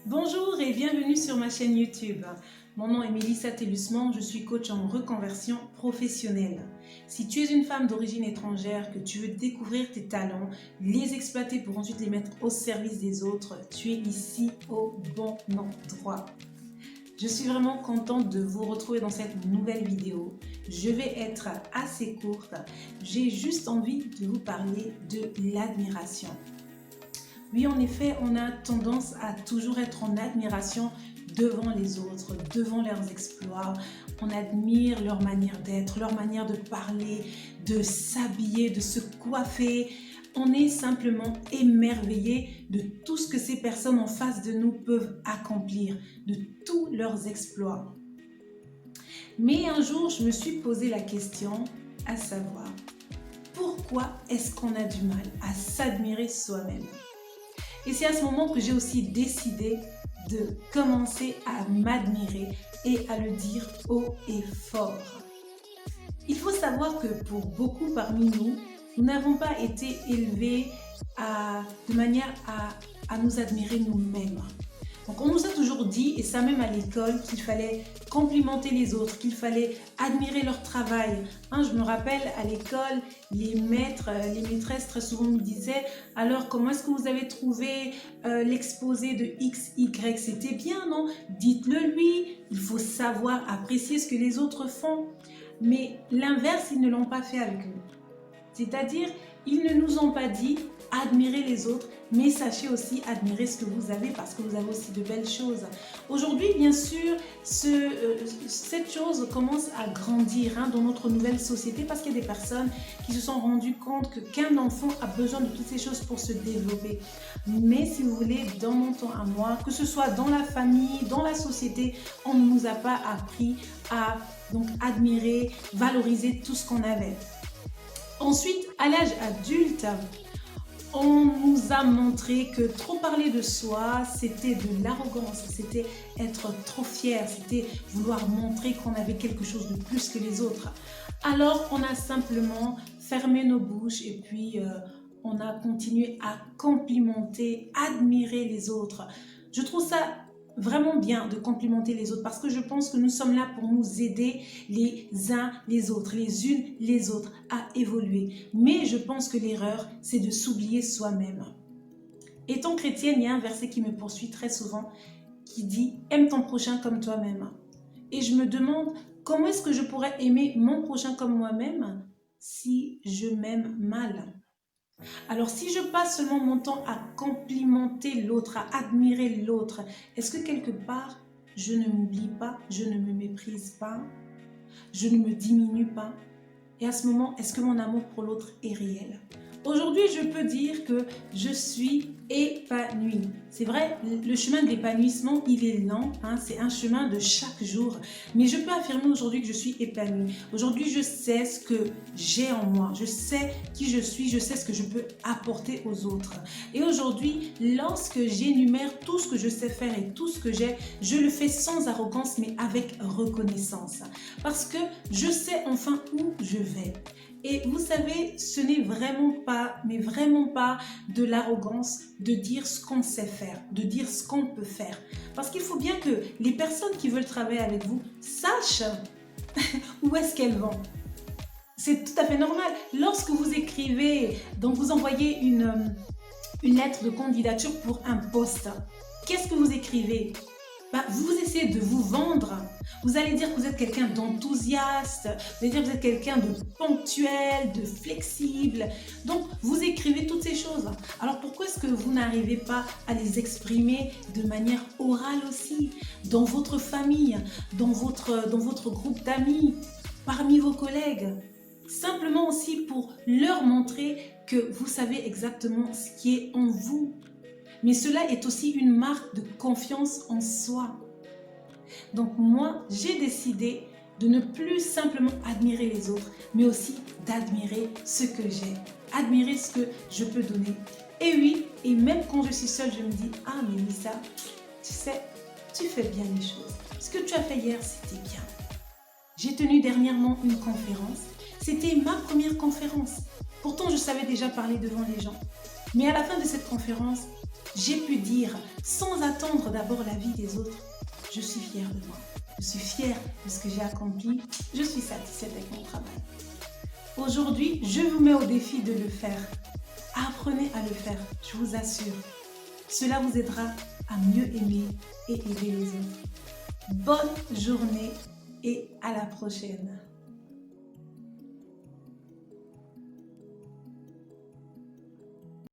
Bonjour et bienvenue sur ma chaîne YouTube. Mon nom est Mélissa Téllusman, je suis coach en reconversion professionnelle. Si tu es une femme d'origine étrangère, que tu veux découvrir tes talents, les exploiter pour ensuite les mettre au service des autres, tu es ici au bon endroit. Je suis vraiment contente de vous retrouver dans cette nouvelle vidéo. Je vais être assez courte. J'ai juste envie de vous parler de l'admiration. Oui, en effet, on a tendance à toujours être en admiration devant les autres, devant leurs exploits. On admire leur manière d'être, leur manière de parler, de s'habiller, de se coiffer. On est simplement émerveillé de tout ce que ces personnes en face de nous peuvent accomplir, de tous leurs exploits. Mais un jour, je me suis posé la question, à savoir, pourquoi est-ce qu'on a du mal à s'admirer soi-même ? Et c'est à ce moment que j'ai aussi décidé de commencer à m'admirer et à le dire haut et fort. Il faut savoir que pour beaucoup parmi nous, nous n'avons pas été élevés de manière à nous admirer nous-mêmes. Donc on nous a toujours dit, et ça même à l'école, qu'il fallait complimenter les autres, qu'il fallait admirer leur travail. Je me rappelle à l'école, les maîtres, les maîtresses très souvent me disaient « Alors comment est-ce que vous avez trouvé l'exposé de XY? C'était bien, non? Dites-le lui, il faut savoir apprécier ce que les autres font. » Mais l'inverse, ils ne l'ont pas fait avec nous. C'est-à-dire, ils ne nous ont pas dit admirez les autres, mais sachez aussi admirer ce que vous avez parce que vous avez aussi de belles choses. Aujourd'hui, bien sûr, cette chose commence à grandir dans notre nouvelle société parce qu'il y a des personnes qui se sont rendues compte qu'un enfant a besoin de toutes ces choses pour se développer. Mais si vous voulez, dans mon temps à moi, que ce soit dans la famille, dans la société, on ne nous a pas appris à donc admirer, valoriser tout ce qu'on avait. Ensuite, à l'âge adulte, on nous a montré que trop parler de soi, c'était de l'arrogance, c'était être trop fier, c'était vouloir montrer qu'on avait quelque chose de plus que les autres. Alors, on a simplement fermé nos bouches et puis on a continué à complimenter, admirer les autres. Je trouve ça vraiment bien de complimenter les autres parce que je pense que nous sommes là pour nous aider les uns les autres, les unes les autres à évoluer. Mais je pense que l'erreur, c'est de s'oublier soi-même. Étant chrétienne, il y a un verset qui me poursuit très souvent qui dit « Aime ton prochain comme toi-même ». Et je me demande comment est-ce que je pourrais aimer mon prochain comme moi-même si je m'aime mal ? Alors, si je passe seulement mon temps à complimenter l'autre, à admirer l'autre, est-ce que quelque part, je ne m'oublie pas, je ne me méprise pas, je ne me diminue pas? Et à ce moment, est-ce que mon amour pour l'autre est réel? Aujourd'hui, je peux dire que je suis épanouie. C'est vrai, le chemin de l'épanouissement, il est lent. C'est un chemin de chaque jour. Mais je peux affirmer aujourd'hui que je suis épanouie. Aujourd'hui, je sais ce que j'ai en moi. Je sais qui je suis. Je sais ce que je peux apporter aux autres. Et aujourd'hui, lorsque j'énumère tout ce que je sais faire et tout ce que j'ai, je le fais sans arrogance, mais avec reconnaissance. Parce que je sais enfin où je vais. Et vous savez, ce n'est vraiment pas, mais vraiment pas de l'arrogance de dire ce qu'on sait faire, de dire ce qu'on peut faire. Parce qu'il faut bien que les personnes qui veulent travailler avec vous sachent où est-ce qu'elles vont. C'est tout à fait normal. Lorsque vous écrivez, donc vous envoyez une lettre de candidature pour un poste, qu'est-ce que vous écrivez ? Vous essayez de vous vendre. Vous allez dire que vous êtes quelqu'un d'enthousiaste, vous allez dire que vous êtes quelqu'un de ponctuel, de flexible. Donc, vous écrivez toutes ces choses. Alors, pourquoi est-ce que vous n'arrivez pas à les exprimer de manière orale aussi, dans votre famille, dans votre groupe d'amis, parmi vos collègues? Simplement aussi pour leur montrer que vous savez exactement ce qui est en vous. Mais cela est aussi une marque de confiance en soi. Donc moi, j'ai décidé de ne plus simplement admirer les autres, mais aussi d'admirer ce que j'ai, admirer ce que je peux donner. Et oui, et même quand je suis seule, je me dis « Ah Mélissa, tu sais, tu fais bien les choses. Ce que tu as fait hier, c'était bien. » J'ai tenu dernièrement une conférence. C'était ma première conférence. Pourtant, je savais déjà parler devant les gens. Mais à la fin de cette conférence, j'ai pu dire, sans attendre d'abord l'avis des autres, je suis fière de moi. Je suis fière de ce que j'ai accompli. Je suis satisfaite avec mon travail. Aujourd'hui, je vous mets au défi de le faire. Apprenez à le faire, je vous assure. Cela vous aidera à mieux aimer et aider les autres. Bonne journée et à la prochaine.